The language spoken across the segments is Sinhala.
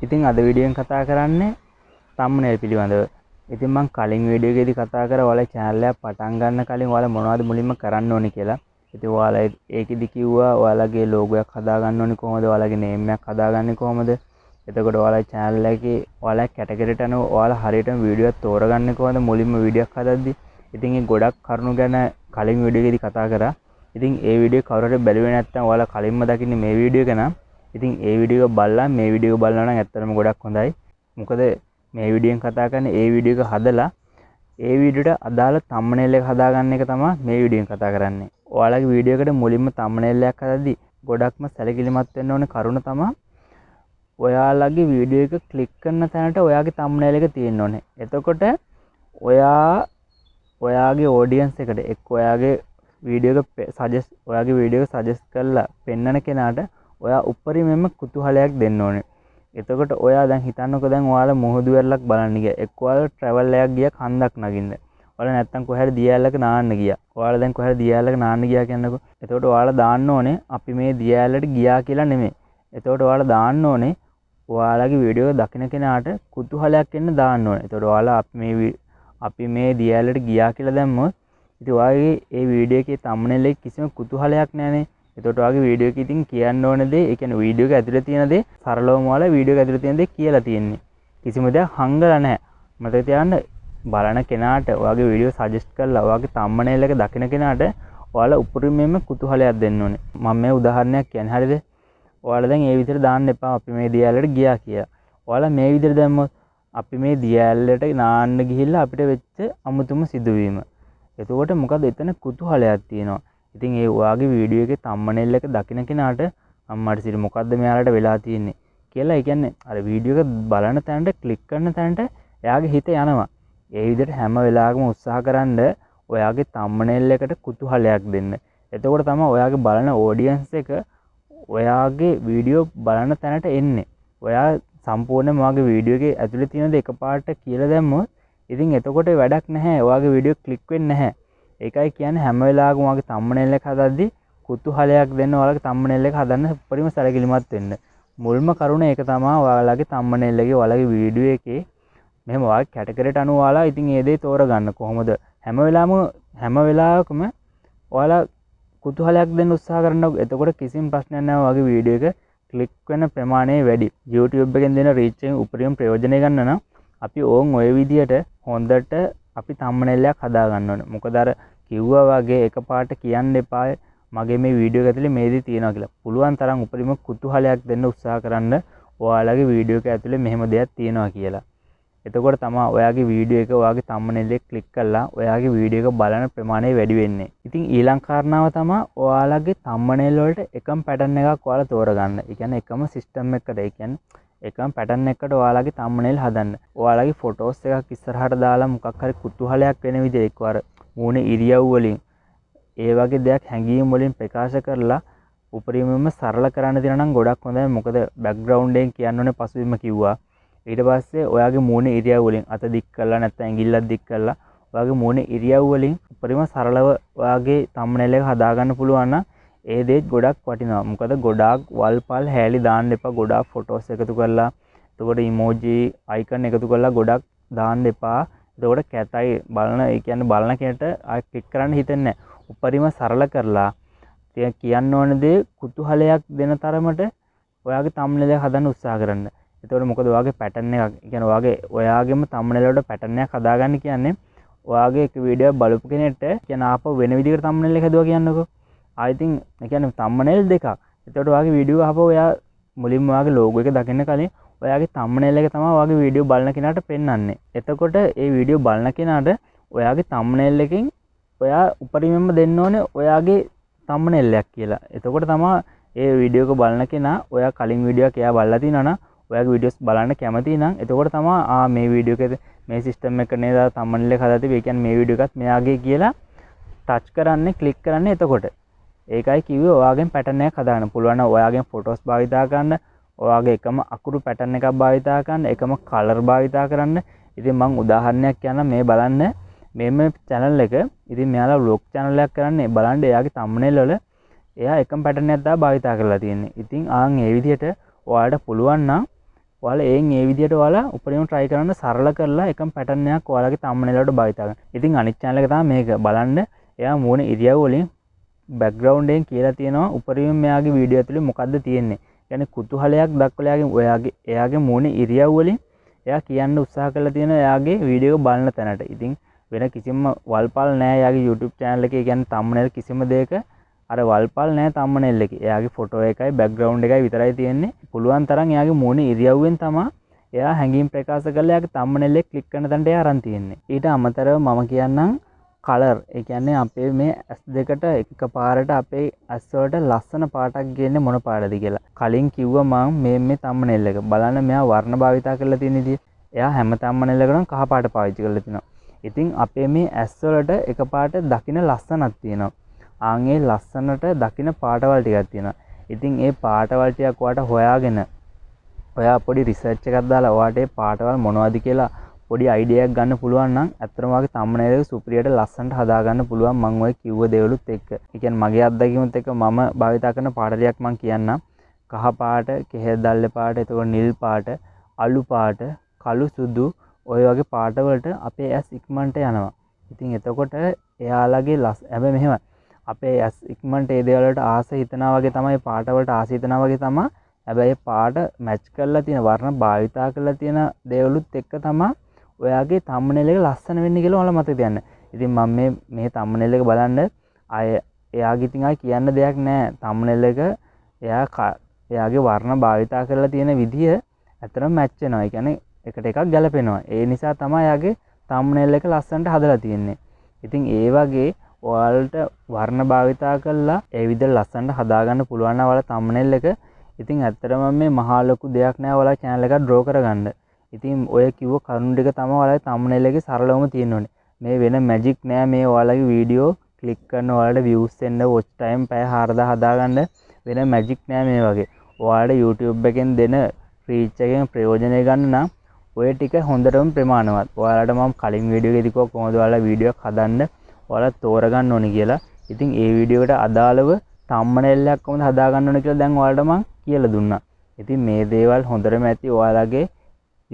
ඉතින් අද වීඩියෝෙන් කතා කරන්නේ thumbnail පිළිබඳව. ඉතින් මම කලින් වීඩියෝ එකේදී කතා කරා ඔයාලා channel එක පටන් ගන්න කලින් ඔයාලා මොනවද මුලින්ම කරන්න ඕනේ කියලා. ඉතින් ඔයාලා ඒකෙදි කිව්වා ඔයාලගේ logo එකක් හදා ගන්න ඕනේ කොහොමද? ඔයාලගේ name එකක් හදාගන්නේ කොහොමද? එතකොට ඔයාලා channel එකේ ඔයාලා category ට අනුව ඔයාලා හරියටම වීඩියෝ එක තෝරගන්නේ කොහොමද මුලින්ම වීඩියෝ එකක් හදද්දි? ඉතින් මේ ගොඩක් කරුණු ගැන කලින් වීඩියෝ එකේදී කතා කරා. ඉතින් ඒ වීඩියෝ කවුරු හරි බැලුවේ නැත්නම් ඔයාලා කලින්ම දකින්නේ මේ වීඩියෝ එක නම් ඉතින් ඒ වීඩියෝ එක බලලා මේ වීඩියෝ එක බලනවා නම් ඇත්තටම ගොඩක් හොඳයි. මොකද මේ වීඩියෝෙන් කතා කරන්නේ ඒ වීඩියෝ එක හදලා ඒ වීඩියෝට අදාළ thumbnail එක හදාගන්න එක තමයි මේ වීඩියෝෙන් කතා කරන්නේ. ඔයාලගේ වීඩියෝ එකට මුලින්ම thumbnail එකක් හදද්දී ගොඩක්ම සැලකිලිමත් වෙන්න ඕනේ කරුණ තමයි ඔයාලගේ වීඩියෝ එක ක්ලික් කරන තැනට ඔයාගේ thumbnail එක තියෙන්න ඕනේ. එතකොට ඔයාගේ audience එකට එක්ක ඔයාගේ වීඩියෝ එක ඔයාගේ වීඩියෝ එක සජෙස්ට් කරලා පෙන්වන කෙනාට ඔයා උපරිමයෙන්ම කුතුහලයක් දෙන්න ඕනේ. එතකොට ඔයා දැන් හිතන්නකෝ දැන් ඔයාලා මුහුදු වෙරළක් බලන්න ගියා. එක්ක ඔයාලා ට්‍රැවල් එකක් ගියා කන්දක් නගින්න. ඔයාලා නැත්තම් කොහේ හරි දියඇලක නාන්න ගියා. ඔයාලා දැන් කොහේ හරි දියඇලක නාන්න ගියා කියන්නකෝ. එතකොට ඔයාලා දාන්න ඕනේ අපි මේ දියඇලට ගියා කියලා නෙමෙයි. එතකොට ඔයාලා දාන්න ඕනේ ඔයාලගේ වීඩියෝ එක දකින්න කෙනාට කුතුහලයක් එන්න දාන්න ඕනේ. එතකොට ඔයාලා අපි මේ දියඇලට ගියා කියලා දැම්මොත් ඉතින් ඔයාගේ ඒ වීඩියෝ එකේ thumbnail එකේ කිසිම කුතුහලයක් නැහැනේ. එතකොට ඔයාගේ වීඩියෝ එක ඉතින් කියන්න ඕන දේ, ඒ කියන්නේ වීඩියෝ එක ඇතුලේ තියෙන දේ සරලවම ඔයාලා වීඩියෝ එක ඇතුලේ තියෙන දේ කියලා තියෙන්නේ. කිසිම දෙයක් හංගලා නැහැ. මතක තියාගන්න බලන කෙනාට ඔයාගේ වීඩියෝ සජෙස්ට් කරලා ඔයාගේ thumbnail එක දකින කෙනාට ඔයාලා උපරිමයෙන්ම කුතුහලයක් දෙන්න ඕනේ. මම මේ උදාහරණයක් කියන්නේ හරියද? ඔයාලා දැන් මේ විදිහට දාන්න එපා අපි මේ දියඇලට ගියා කියලා. ඔයාලා මේ විදිහට දැම්මොත් අපි මේ දියඇලට නාන්න ගිහිල්ලා අපිට වෙච්ච අමුතුම සිදුවීම. එතකොට මොකද එතන කුතුහලයක් තියෙනවා. ඉතින් ඒ ඔයාගේ වීඩියෝ එකේ thumbnail එක දකින්න කෙනාට අම්මාට සිරි මොකද්ද මෙයාලට වෙලා තියෙන්නේ කියලා ඒ කියන්නේ අර වීඩියෝ එක බලන තැනට ක්ලික් කරන තැනට එයාගේ හිත යනවා. ඒ විදිහට හැම වෙලාවකම උත්සාහ කරන්න ඔයාගේ thumbnail එකට කුතුහලයක් දෙන්න. එතකොට තමයි ඔයාගේ බලන audience එක ඔයාගේ වීඩියෝ බලන තැනට එන්නේ. ඔයා සම්පූර්ණයෙන්ම ඔයාගේ වීඩියෝ එකේ ඇතුලේ තියෙන දේ එකපාරට කියලා දැම්මොත් ඉතින් එතකොට වැඩක් නැහැ. ඔයාගේ වීඩියෝ ක්ලික් වෙන්නේ නැහැ. ඒකයි කියන්නේ හැම වෙලාවකම ඔයාගේ thumbnail එක හදද්දි කුතුහලයක් දෙන්න ඔයාලගේ thumbnail එක හදන්න උපරිම සැලකිලිමත් වෙන්න. මුල්ම කරුණ ඒක තමයි ඔයාලගේ thumbnail එකේ ඔයාලගේ වීඩියෝ එකේ මෙහෙම ඔයාගේ කැටගරියට අනුව ඔයාලා ඉතින් ඒ දේ තෝරගන්න කොහොමද හැම වෙලාවකම ඔයාලා කුතුහලයක් දෙන්න උත්සාහ කරනවා. එතකොට කිසිම ප්‍රශ්නයක් නැහැ. ඔයාගේ වීඩියෝ එක ක්ලික් වෙන ප්‍රමාණය වැඩි. YouTube එකෙන් දෙන රීච් එකෙන් උපරිම ප්‍රයෝජනය ගන්න නම් අපි ඕන් ඔය විදියට හොඳට අපි thumbnail එකක් හදා ගන්න ඕනේ. මොකද අර කිව්වා වගේ එකපාරට කියන්න එපා මගේ මේ වීඩියෝ එක ඇතුලේ මේ දේ තියෙනවා කියලා. පුළුවන් තරම් උපරිම කුතුහලයක් දෙන්න උත්සාහ කරන්න ඔයාලගේ වීඩියෝ එක ඇතුලේ මෙහෙම දෙයක් තියෙනවා කියලා. එතකොට තමයි ඔයාගේ වීඩියෝ එක ඔයාගේ thumbnail එක ක්ලික් කරලා ඔයාගේ වීඩියෝ එක බලන ප්‍රමාණය වැඩි වෙන්නේ. ඉතින් ඊළඟ කාරණාව තමයි ඔයාලගේ thumbnail වලට එකම pattern එකක් ඔයාලා තෝරගන්න. ඒ කියන්නේ එකම system එකකට ඒ කියන්නේ එකම pattern එකකට ඔයාලගේ thumbnail හදන්න. ඔයාලගේ photos එකක් ඉස්සරහට දාලා මොකක් හරි කුතුහලයක් වෙන විදිහට එක්වර මූණේ ඉරියව් වලින් ඒ වගේ දෙයක් හැංගීම් වලින් ප්‍රකාශ කරලා උපරිමයෙන්ම සරල කරන්න දෙන නම් ගොඩක් හොඳයි. මොකද background එකෙන් කියන්න ඕනේ පසුබිම කිව්වා. ඊට පස්සේ ඔයාගේ මූණේ ඉරියව් වලින් අත දික් කරලා නැත්නම් ඇඟිල්ලක් දික් කරලා ඔයාගේ මූණේ ඉරියව් වලින් උපරිම සරලව ඔයාගේ thumbnail එක හදාගන්න පුළුවන් නම් ඒ දේත් ගොඩක් වටිනවා. මොකද ගොඩාක් වල්පල් හැලි දාන්න එපා. ගොඩාක් ෆොටෝස් එකතු කරලා එතකොට ඉමෝජි අයිකන් එකතු කරලා ගොඩක් දාන්න එපා. එතකොට කැතයි බලන ඒ කියන්නේ බලන කෙනට ආ ක්ලික් කරන්න හිතෙන්නේ නැහැ. උපරිම සරල කරලා කියන්න ඕන දේ කුතුහලයක් දෙන තරමට ඔයාගේ thumbnail එක හදන්න උත්සාහ කරන්න. එතකොට මොකද ඔයාගේ pattern එකක් කියන්නේ ඔයාගේම thumbnail වලට pattern එකක් හදාගන්න කියන්නේ ඔයාගේ එක වීඩියෝ බලපු කෙනෙක්ට කියන ආපහු වෙන විදිහකට thumbnail එක හදුවා කියන්නකෝ. I think ඒ කියන්නේ thumbnail දෙකක්. එතකොට ඔයාගේ වීඩියෝ අහපුවා ඔයා මුලින්ම ඔයාගේ logo එක දකින්න කලින් ඔයාගේ thumbnail එක තමයි ඔයාගේ වීඩියෝ බලන කෙනාට පෙන්වන්නේ. එතකොට ඒ වීඩියෝ බලන කෙනාට ඔයාගේ thumbnail එකෙන් ඔයා උපරිමයෙන්ම දෙන්න ඕනේ ඔයාගේ thumbnail එකක් කියලා. එතකොට තමයි ඒ වීඩියෝ එක බලන කෙනා ඔයා කලින් වීඩියෝ එකක් එයා බලලා තිනවා නම් ඔයාගේ වීඩියෝස් බලන්න කැමති නම් එතකොට තමයි මේ වීඩියෝ එකේ මේ සිස්ටම් එක නේද thumbnail එක හදලා තිබේ. ඒ කියන්නේ මේ වීඩියෝ එකත් මෙයාගේ කියලා ටච් කරන්නේ ක්ලික් කරන්නේ එතකොට. ඒකයි කිව්වේ ඔයාගෙන් pattern එකක් හදාගන්න. පුළුවන් නම් ඔයාගෙන් photos භාවිතා කරන්න, ඔයාගේ එකම අකුරු pattern එකක් භාවිතා කරන්න, එකම color භාවිතා කරන්න. ඉතින් මම උදාහරණයක් කියන්නම් මේ බලන්න මේ channel එක. ඉතින් මෙයාලා vlog channel එකක් කරන්නේ බලන්න එයාගේ thumbnail වල එයා එකම pattern එකක් දා භාවිතා කරලා තියෙන්නේ. ඉතින් ඒ විදිහට ඔයාලට පුළුවන් නම් ඔයාලා ඒ විදිහට ඔයාලා උපරිම try කරන්න සරල කරලා එකම pattern එකක් ඔයාලගේ thumbnail වලට භාවිත කරන්න. ඉතින් අනිත් channel එක තමයි මේක. බලන්න එයා මූණ ඉරියව් වලින් background එකෙන් කියලා තියෙනවා උපරිම මෙයාගේ වීඩියෝ ඇතුලේ මොකද්ද තියෙන්නේ. කියන්නේ කුතුහලයක් දක්වලා එයාගේ මූණ ඉරියව් වලින් එයා කියන්න උත්සාහ කරලා තියෙන එයාගේ වීඩියෝ එක බලන තැනට. ඉතින් වෙන කිසිම වල්පල් නැහැ එයාගේ YouTube channel එකේ. කියන්නේ thumbnail කිසිම දෙයක අර වල්පල් නැහැ thumbnail එකේ. එයාගේ ෆොටෝ එකයි බෑග්ග්‍රවුන්ඩ් එකයි විතරයි තියෙන්නේ. පුළුවන් තරම් එයාගේ මූණ ඉරියව්වෙන් තමයි එයා හැඟීම් ප්‍රකාශ කරලා එයාගේ thumbnail එක ක්ලික් කරන තැනට එයා අරන් තියෙන්නේ. ඊට අමතරව මම කියන්නම් කලර්. ඒ කියන්නේ අපේ මේ ඇස් දෙකට එකපාරට අපේ ඇස් වලට ලස්සන පාටක් ගේන්නේ මොන පාටද කියලා. කලින් කිව්වා මම මේ thumbnail එක. බලන්න මෙයා වර්ණ භාවිතා කරලා තියෙන විදිය. එයා හැම thumbnail එකකටම කහ පාට පාවිච්චි කරලා තිනවා. ඉතින් අපේ මේ ඇස් වලට එකපාරට දකින්න ලස්සනක් තියෙනවා. ආන්ගේ ලස්සනට දකින්න පාටවල් ටිකක් තියෙනවා. ඉතින් ඒ පාටවල් ටිකක් ඔයාට හොයාගෙන ඔයා පොඩි රිසර්ච් එකක් දාලා ඔයාට ඒ පාටවල් මොනවද කියලා පොඩි අයිඩියා එකක් ගන්න පුළුවන් නම් ඇත්තටම වගේ thumbnail එක සුපිරියට ලස්සනට හදා ගන්න පුළුවන් මම ඔය කිව්ව දේවලුත් එක්ක. ඒ කියන්නේ මගේ අත්දැකීමුත් එක්ක මම භාවිතා කරන පාට ටිකක් මම කියන්නම්. කහ පාට, කෙහෙල් දැල්ලේ පාට, එතකොට නිල් පාට, අලු පාට, කළු සුදු ඔය වගේ පාට වලට අපේ ඇස් ඉක්මනට යනවා. ඉතින් එතකොට එයාලගේ හැබැයි මෙහෙම අපේ ඇස් ඉක්මනට ඒ දේවල් වලට ආස හිතනවා වගේ තමයි පාට වලට ආස හිතනවා වගේ තමයි. හැබැයි පාට මැච් කරලා තියෙන වර්ණ භාවිතා කරලා තියෙන දේවලුත් එක්ක තමයි ඔයාගේ thumbnail එක ලස්සන වෙන්නේ කියලා ඔයාලා මතක තියන්න. ඉතින් මම මේ thumbnail එක බලන්න එයාගේ ඉතින් ආයි කියන්න දෙයක් නැහැ. thumbnail එක එයාගේ වර්ණ භාවිතා කරලා තියෙන විදිය ඇත්තටම මැච් වෙනවා. ඒ කියන්නේ එකට එකක් ගැලපෙනවා. ඒ නිසා තමයි එයාගේ thumbnail එක ලස්සනට හදලා තියෙන්නේ. ඉතින් ඒ වගේ ඔයාලට වර්ණ භාවිතා කරලා ඒ විදිහට ලස්සනට හදාගන්න පුළුවන් නම් ඔයාලා thumbnail එක ඉතින් ඇත්තටම මේ මහා ලොකු දෙයක් නෑ ඔයාලා channel එක draw කරගන්න. ඉතින් ඔය කිව්ව කරුණු ටික තමයි ඔයාලගේ thumbnail එකේ සරලවම තියෙන්න ඕනේ. මේ වෙන magic නෑ මේ ඔයාලගේ වීඩියෝ ක්ලික් කරන ඔයාලට views එන්න watch time පැය 4000 හදාගන්න වෙන magic නෑ මේ වගේ. ඔයාලට YouTube එකෙන් දෙන reach එකෙන් ප්‍රයෝජනය ගන්න නම් ඔය ටික හොඳටම ප්‍රමාණවත්. ඔයාලට මම කලින් වීඩියෝ එකේදී කිව්වා කොහොමද ඔයාලා වීඩියෝ එකක් හදන්න ඔයාලා තෝරගන්න ඕනේ කියලා. ඉතින් ඒ වීඩියෝ එකට අදාළව thumbnail එකක් කොහොමද හදාගන්න ඕනේ කියලා දැන් ඔයාලට මම කියලා දුන්නා. ඉතින් මේ දේවල් හොඳටම ඇති ඔයාලගේ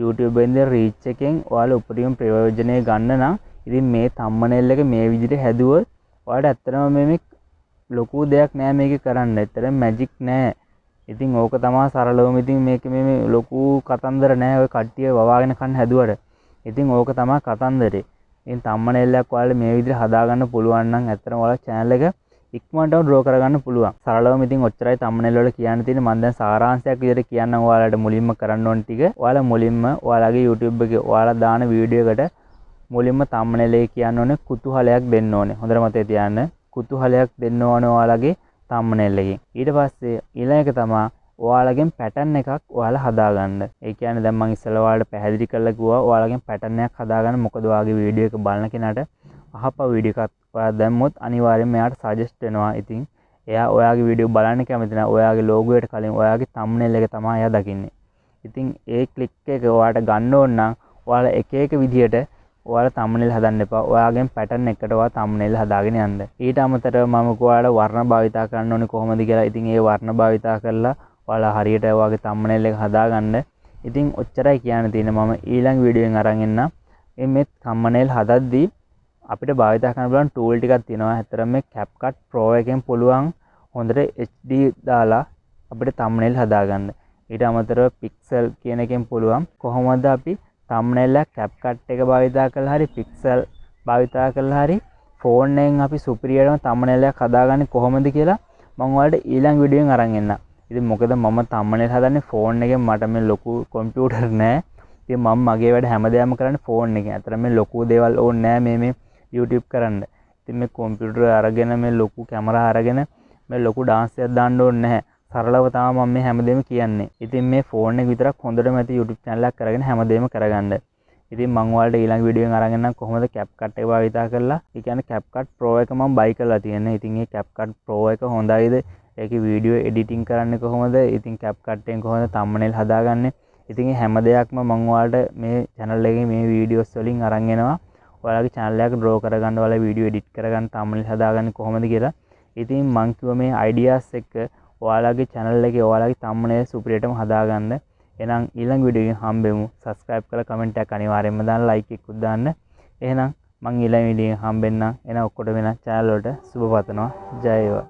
YouTube එකෙන් දෙන reach එකෙන් ඔයාලා උපරිම ප්‍රයෝජනය ගන්න නම් ඉතින් මේ thumbnail එක මේ විදිහට හැදුවොත් ඔයාලට ඇත්තටම මේ ලොකු දෙයක් නෑ මේක කරන්න. ඇත්තටම magic නෑ. ඉතින් ඕක තමයි සරලවම ඉතින් මේක මේ ලොකු කතන්දර නෑ ඔය කට්ටිය වවාගෙන කන්න හැදුවට. ඉතින් ඕක තමයි කතන්දරේ. ඉතින් thumbnail එකක් ඔයාලා මේ විදිහට හදාගන්න පුළුවන් නම් ඇත්තටම ඔයාලා channel එක ඉක්මනටම draw කරගන්න පුළුවන්. සරලවම ඉතින් ඔච්චරයි thumbnail වල කියන්න තියෙන්නේ. මම දැන් සාරාංශයක් විදිහට කියන්නම් ඔයාලට මුලින්ම කරන්න ඕන ටික. ඔයාලා මුලින්ම ඔයාලගේ YouTube එකේ ඔයාලා දාන වීඩියෝ එකට මුලින්ම thumbnail එක කියන්න ඕනේ කුතුහලයක් දෙන්න ඕනේ. හොඳට මතක තියාගන්න. කුතුහලයක් දෙන්න ඕනේ ඔයාලගේ thumbnail එකෙන්. ඊට පස්සේ ඊළඟ එක තමයි ඔයාලගෙන් pattern එකක් ඔයාලා හදාගන්න. ඒ කියන්නේ දැන් මම ඉස්සෙල්ලා ඔයාලට පැහැදිලි කරලා කිව්වා ඔයාලගෙන් pattern එකක් හදාගන්න. මොකද ඔයාගේ වීඩියෝ එක බලන කෙනාට අහපා වීඩියෝ එකක් ඔයා දැම්මොත් අනිවාර්යෙන්ම එයාට සජෙස්ට් වෙනවා. ඉතින් එයා ඔයාගේ වීඩියෝ බලන්න කැමති නැහැ. ඔයාගේ logo එකට කලින් ඔයාගේ thumbnail එක තමයි එයා දකින්නේ. ඉතින් ඒ ක්ලික් එක ඔයාට ගන්න ඕන නම් ඔයාලා එක එක විදියට ඔයාලා thumbnail හදන්න එපා. ඔයාගෙන් pattern එකකට ඔයා thumbnail හදාගෙන යන්න. ඊට අමතරව මම ඔයාලා වර්ණ භාවිතා කරන්න ඕනේ කොහොමද කියලා. ඉතින් ඒ වර්ණ භාවිතා කරලා ඔයාලා හරියට ඔයාගේ thumbnail එක හදාගන්න. ඉතින් ඔච්චරයි කියන්න තියෙන්නේ. මම ඊළඟ වීඩියෝ එකෙන් අරන් එන්නම්. මේ thumbnail හදද්දී අපිට භාවිතා කරන්න පුළුවන් tool ටිකක් තියෙනවා. ඇත්තටම මේ CapCut Pro එකෙන් පුළුවන් හොඳට HD දාලා අපිට thumbnail හදාගන්න. ඊට අමතරව Pixel කියන එකෙන් පුළුවන් කොහොමද අපි thumbnail එක CapCut එක භාවිතා කරලා හරි Pixel භාවිතා කරලා හරි ෆෝන් එකෙන් අපි සුපිරියටම thumbnail එකක් හදාගන්නේ කොහොමද කියලා මම ඔයාලට ඊළඟ වීඩියෝ එකෙන් අරන් එන්නම්. ඉතින් මොකද මම thumbnail හදන්නේ ෆෝන් එකෙන් මට මේ ලොකු කම්පියුටර් නෑ. ඉතින් මම මගේ වැඩ හැමදේම කරන්නේ ෆෝන් එකෙන්. අතන මේ ලොකු දේවල් ඕනේ නෑ මේ YouTube කරන්න. ඉතින් මේ කම්පියුටර් අරගෙන මේ ලොකු කැමරා අරගෙන මේ ලොකු dance එකක් දාන්න ඕනේ නැහැ. සරලව තමයි මම මේ හැමදේම කියන්නේ. ඉතින් මේ ෆෝන් එක විතරක් හොඳටම ඇති YouTube channel එකක් කරගෙන හැමදේම කරගන්න. ඉතින් මම ඔයාලට ඊළඟ වීඩියෝ එකෙන් අරන් එන්නම් කොහොමද CapCut එක භාවිතා කරලා. ඒ කියන්නේ CapCut Pro එක මම buy කරලා තියෙනවා. ඉතින් මේ CapCut Pro එක හොඳයිද? ඒකේ වීඩියෝ එඩිටින් කරන්නේ කොහොමද? ඉතින් CapCut එකෙන් කොහොමද thumbnail හදාගන්නේ? ඉතින් මේ හැම දෙයක්ම මම ඔයාලට මේ channel එකේ මේ වීඩියෝස් වලින් අරන් එනවා. ඔයාලගේ channel එක draw කරගන්න, ඔයාලා වීඩියෝ edit කරගන්න, thumbnail හදාගන්නේ කොහොමද කියලා. ඉතින් මම කිව්ව මේ ideas එක ඔයාලගේ channel එකේ ඔයාලගේ thumbnail සුපිරියටම හදාගන්න. එහෙනම් ඊළඟ වීඩියෝ එකෙන් හම්බෙමු. subscribe කරලා comment එකක් අනිවාර්යයෙන්ම දාන්න, like එකකුත් දාන්න. එහෙනම් මං ඊළඟ වීඩියෝ එකෙන් හම්බෙන්නම්. එහෙනම් ඔක්කොටම වෙන channel වලට සුබ පතනවා. ජය වේවා.